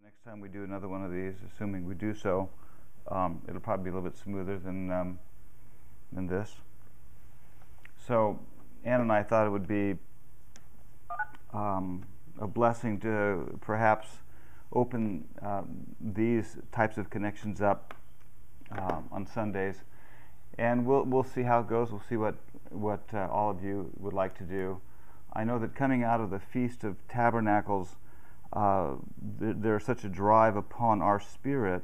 Next time we do another one of these, assuming we do so, it'll probably be a little bit smoother than this. So Ann and I thought it would be a blessing to perhaps open these types of connections up on Sundays, and we'll see how it goes. We'll see what all of you would like to do. I know that coming out of the Feast of Tabernacles, there's such a drive upon our spirit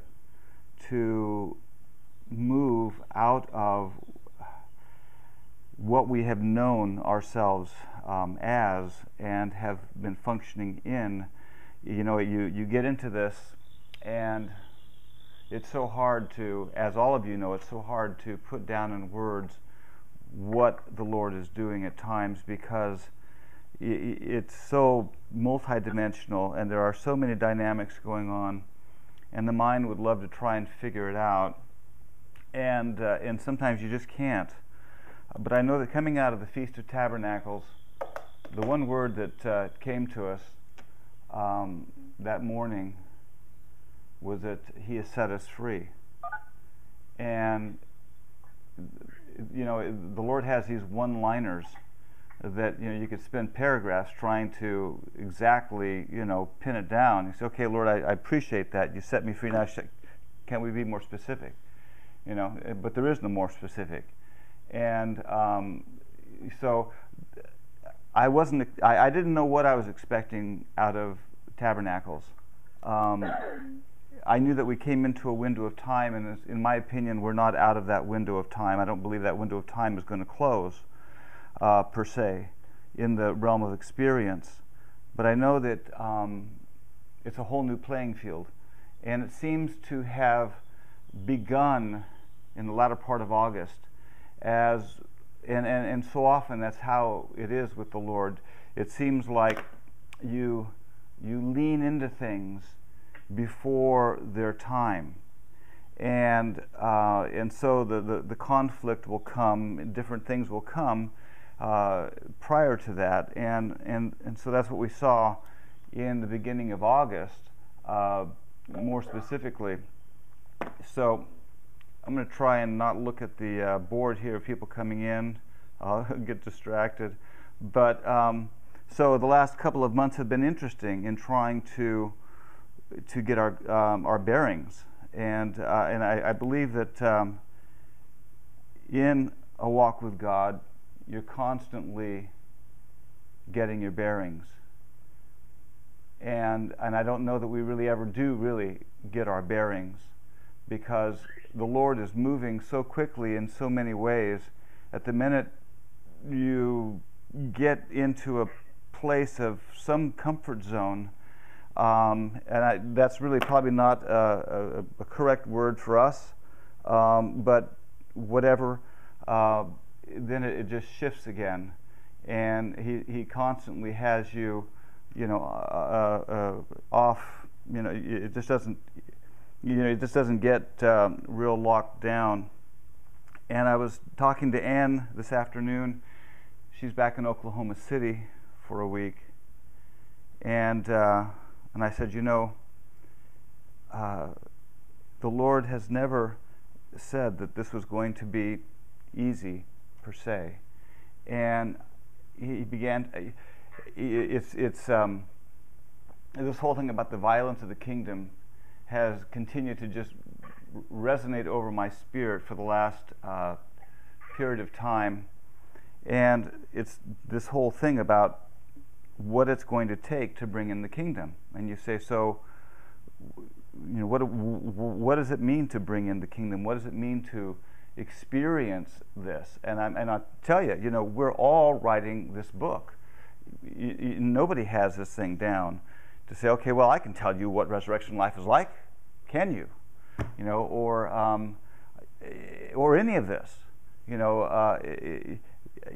to move out of what we have known ourselves as and have been functioning in. You know, you get into this, and it's so hard to, as all of you know, it's so hard to put down in words what the Lord is doing at times, because it's so multidimensional and there are so many dynamics going on, and the mind would love to try and figure it out, and sometimes you just can't. But I know that coming out of the Feast of Tabernacles, the one word that came to us that morning was that He has set us free. And you know, the Lord has these one-liners that, you know, you could spend paragraphs trying to exactly, you know, pin it down. You say, okay, Lord, I appreciate that. You set me free. Now, can we be more specific? You know, but there is no more specific. And so I didn't know what I was expecting out of Tabernacles. I knew that we came into a window of time, and in my opinion, we're not out of that window of time. I don't believe that window of time is going to close, per se, in the realm of experience. But I know that it's a whole new playing field, and it seems to have begun in the latter part of August, and so often that's how it is with the Lord. It seems like you lean into things before their time, and so the conflict will come, and different things will come prior to that, and so that's what we saw in the beginning of August, more specifically. So I'm going to try and not look at the board here of people coming in. I'll get distracted. But so the last couple of months have been interesting in trying to get our bearings, and I believe that in a walk with God, you're constantly getting your bearings, and I don't know that we really ever do really get our bearings, because the Lord is moving so quickly in so many ways. At the minute you get into a place of some comfort zone, that's really probably not a correct word for us, but whatever, then it just shifts again, and he constantly has you, you know, off. You know, it just doesn't. You know, it just doesn't get real locked down. And I was talking to Ann this afternoon. She's back in Oklahoma City for a week, and I said, you know, the Lord has never said that this was going to be easy per se, and he began. It's this whole thing about the violence of the kingdom has continued to just resonate over my spirit for the last period of time, and it's this whole thing about what it's going to take to bring in the kingdom. And you say, so, you know, what does it mean to bring in the kingdom? What does it mean to experience this? And I tell you, you know, we're all writing this book. Nobody has this thing down to say, okay, well, I can tell you what resurrection life is like. Can you? You know, or any of this. You know,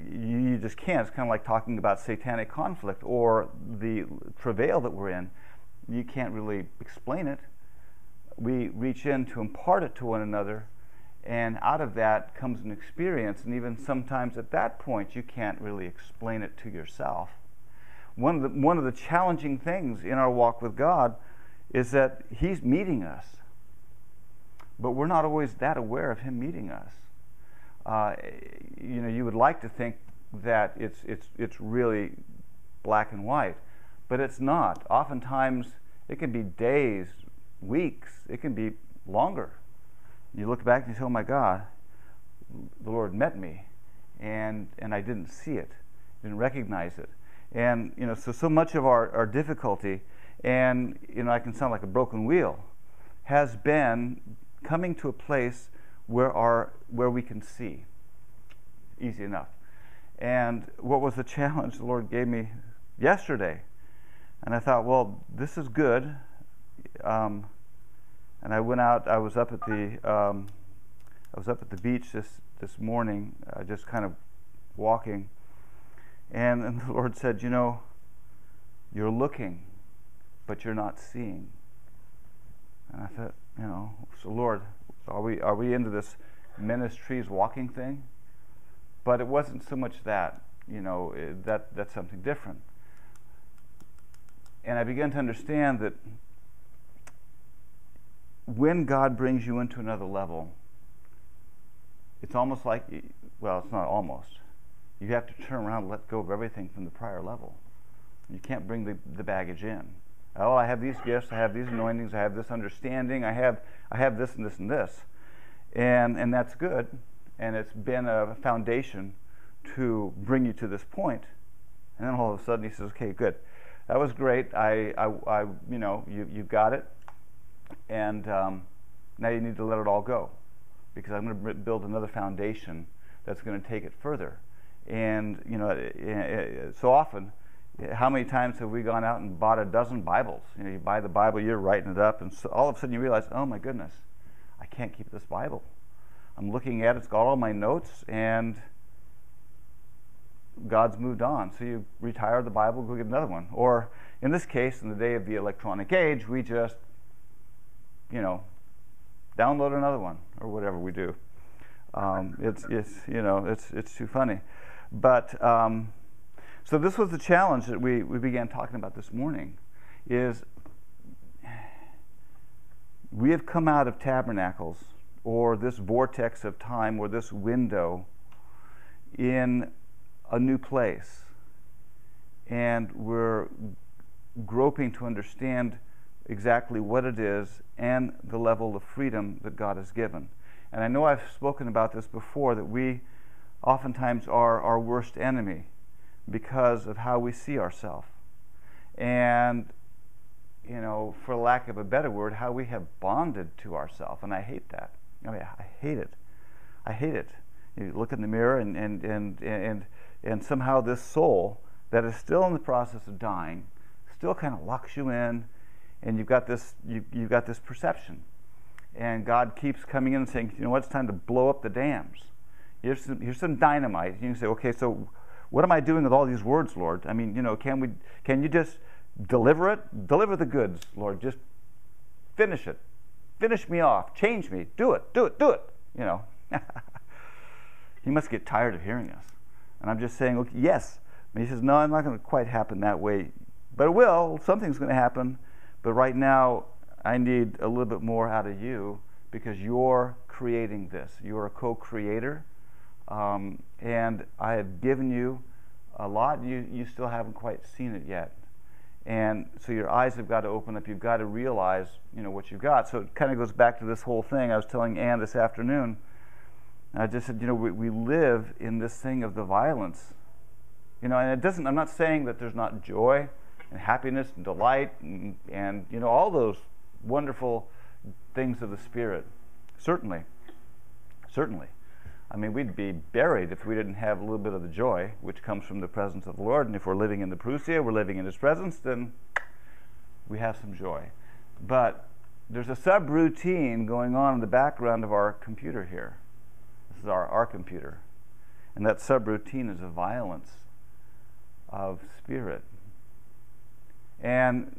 you just can't. It's kind of like talking about satanic conflict or the travail that we're in. You can't really explain it. We reach in to impart it to one another, and out of that comes an experience, and even sometimes at that point you can't really explain it to yourself. One of the challenging things in our walk with God is that He's meeting us, but we're not always that aware of Him meeting us. You would like to think that it's really black and white, but it's not. Oftentimes, it can be days, weeks, it can be longer. You look back and you say, oh my God, the Lord met me, and I didn't see it, didn't recognize it. And so much of our difficulty, and I can sound like a broken wheel, has been coming to a place where we can see. Easy enough. And what was the challenge the Lord gave me yesterday? And I thought, well, this is good. And I went out. I was up at the beach this morning, just kind of walking. And the Lord said, you're looking, but you're not seeing. And I thought, so Lord, are we into this ministries walking thing? But it wasn't so much that, that's something different. And I began to understand that when God brings you into another level, it's almost like, well, it's not almost. You have to turn around and let go of everything from the prior level. You can't bring the baggage in. Oh, I have these gifts, I have these anointings, I have this understanding, I have this and this and this. And that's good. And it's been a foundation to bring you to this point. And then all of a sudden he says, okay, good. That was great. You got it. And now you need to let it all go, because I'm going to build another foundation that's going to take it further. And, so often, how many times have we gone out and bought a dozen Bibles? You buy the Bible, you're writing it up, and so all of a sudden you realize, oh my goodness, I can't keep this Bible. I'm looking at it, it's got all my notes, and God's moved on. So you retire the Bible, go get another one. Or in this case, in the day of the electronic age, we just, download another one, or whatever we do. It's too funny. But so this was the challenge that we began talking about this morning, is we have come out of tabernacles, or this vortex of time, or this window, in a new place. And we're groping to understand exactly what it is and the level of freedom that God has given. And I know I've spoken about this before, that we oftentimes are our worst enemy because of how we see ourselves. And, for lack of a better word, how we have bonded to ourselves. And I hate that. I hate it. I hate it. You look in the mirror and somehow this soul that is still in the process of dying still kind of locks you in, and you've got this perception. And God keeps coming in and saying, you know what, it's time to blow up the dams. Here's some dynamite. You can say, okay, so what am I doing with all these words, Lord? I mean, can you just deliver it? Deliver the goods, Lord. Just finish it. Finish me off. Change me. Do it. He must get tired of hearing us. And I'm just saying, okay, yes. And he says, no, I'm not going to quite happen that way. But it will. Something's going to happen. But right now, I need a little bit more out of you, because you're creating this. You're a co-creator. And I have given you a lot. You still haven't quite seen it yet. And so your eyes have got to open up. You've got to realize, what you've got. So it kind of goes back to this whole thing. I was telling Ann this afternoon. I just said, we live in this thing of the violence. And it doesn't, I'm not saying that there's not joy and happiness and delight and all those wonderful things of the Spirit. Certainly. I mean, we'd be buried if we didn't have a little bit of the joy which comes from the presence of the Lord. And if we're living in the Parousia, we're living in His presence, then we have some joy. But there's a subroutine going on in the background of our computer here. This is our computer. And that subroutine is a violence of spirit. And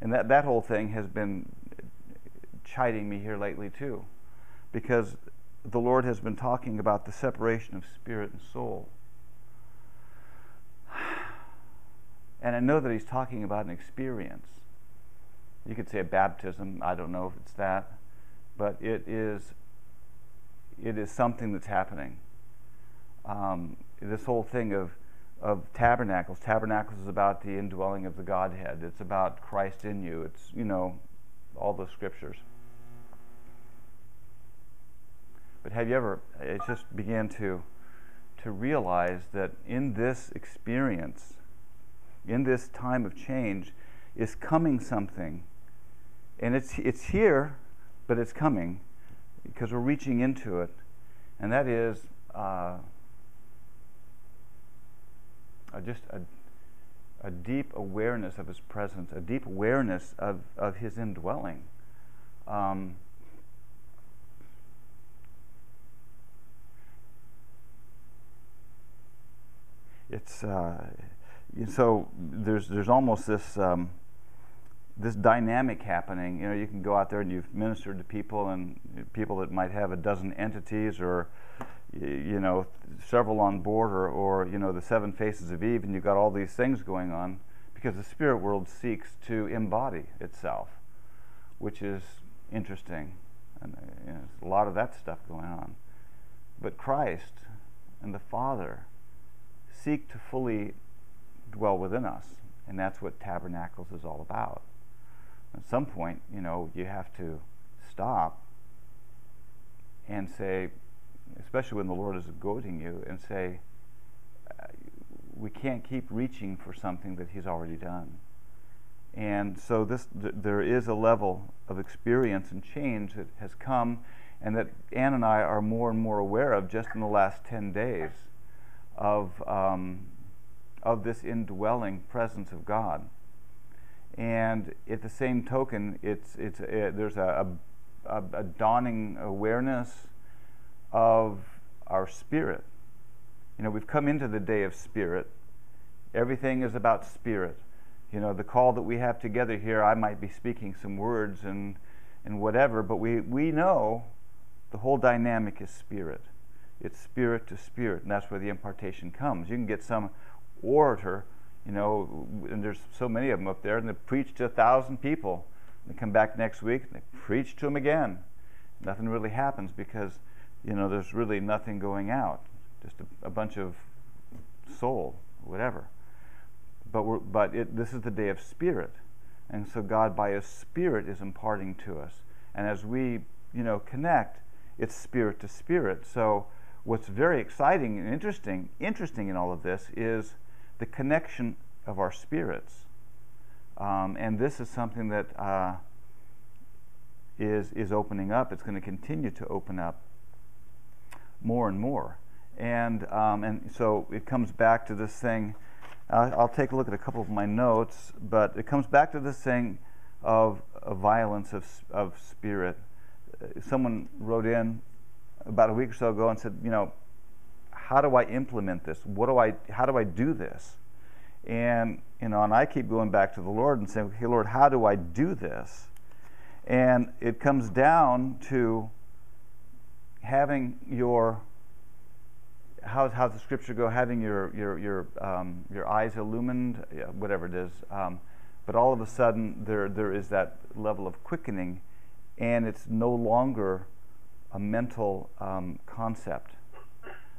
that whole thing has been chiding me here lately too, because the Lord has been talking about the separation of spirit and soul. And I know that he's talking about an experience. You could say a baptism. I don't know if it's that. But it is something that's happening. This whole thing of tabernacles. Tabernacles is about the indwelling of the Godhead. It's about Christ in you. It's, all the scriptures. But have you ever, it just began to realize that in this experience, in this time of change, is coming something. And it's here, but it's coming because we're reaching into it. And that is just a deep awareness of his presence, a deep awareness of his indwelling. It's so there's almost this this dynamic happening. You can go out there and you've ministered to people, and people that might have a dozen entities, or several on board, or the 7 faces of Eve, and you've got all these things going on because the spirit world seeks to embody itself, which is interesting, and there's a lot of that stuff going on. But Christ and the Father seek to fully dwell within us, and that's what Tabernacles is all about. At some point, you have to stop and say, especially when the Lord is goading you, and say, we can't keep reaching for something that he's already done. And so there is a level of experience and change that has come, and that Ann and I are more and more aware of just in the last 10 days of this indwelling presence of God. And at the same token, there's a dawning awareness of our spirit. We've come into the day of spirit. Everything is about spirit. The call that we have together here, I might be speaking some words and whatever, but we know the whole dynamic is spirit. It's spirit to spirit, and that's where the impartation comes. You can get some orator, and there's so many of them up there, and they preach to 1,000 people. They come back next week, and they preach to them again. Nothing really happens because, there's really nothing going out. Just a bunch of soul, whatever. But this is the day of spirit, and so God, by His Spirit, is imparting to us. And as we, connect, it's spirit to spirit. So what's very exciting and interesting in all of this is the connection of our spirits, and this is something that is opening up. It's going to continue to open up more and more, and so it comes back to this thing. I'll take a look at a couple of my notes, but it comes back to this thing of a violence of spirit. Someone wrote in about a week or so ago and said, how do I implement this? How do I do this? And and I keep going back to the Lord and saying, okay, Lord, how do I do this? And it comes down to having your, how's the scripture go? Having your eyes illumined, whatever it is. But all of a sudden there is that level of quickening, and it's no longer a mental concept,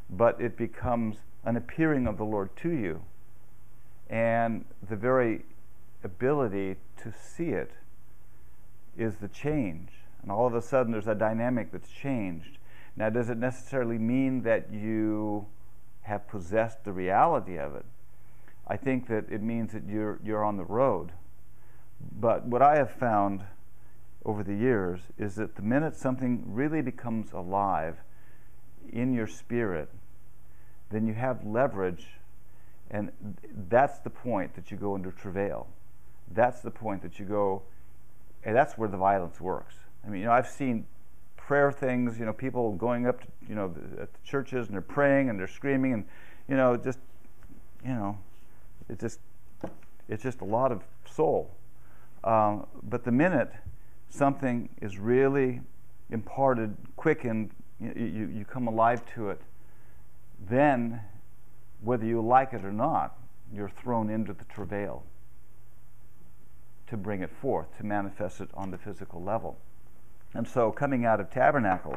but it becomes an appearing of the Lord to you, and the very ability to see it is the change. And all of a sudden there's a dynamic that's changed. Now, does it necessarily mean that you have possessed the reality of it? I think that it means that you're on the road. But what I have found over the years is that the minute something really becomes alive in your spirit, then you have leverage, and that's the point that you go into travail. That's the point that you go, and that's where the violence works. I mean, I've seen prayer things, people going up to, at the churches, and they're praying and they're screaming, and it's just a lot of soul. But the minute something is really imparted, quickened, you come alive to it, then whether you like it or not, you're thrown into the travail to bring it forth, to manifest it on the physical level. And so coming out of tabernacles,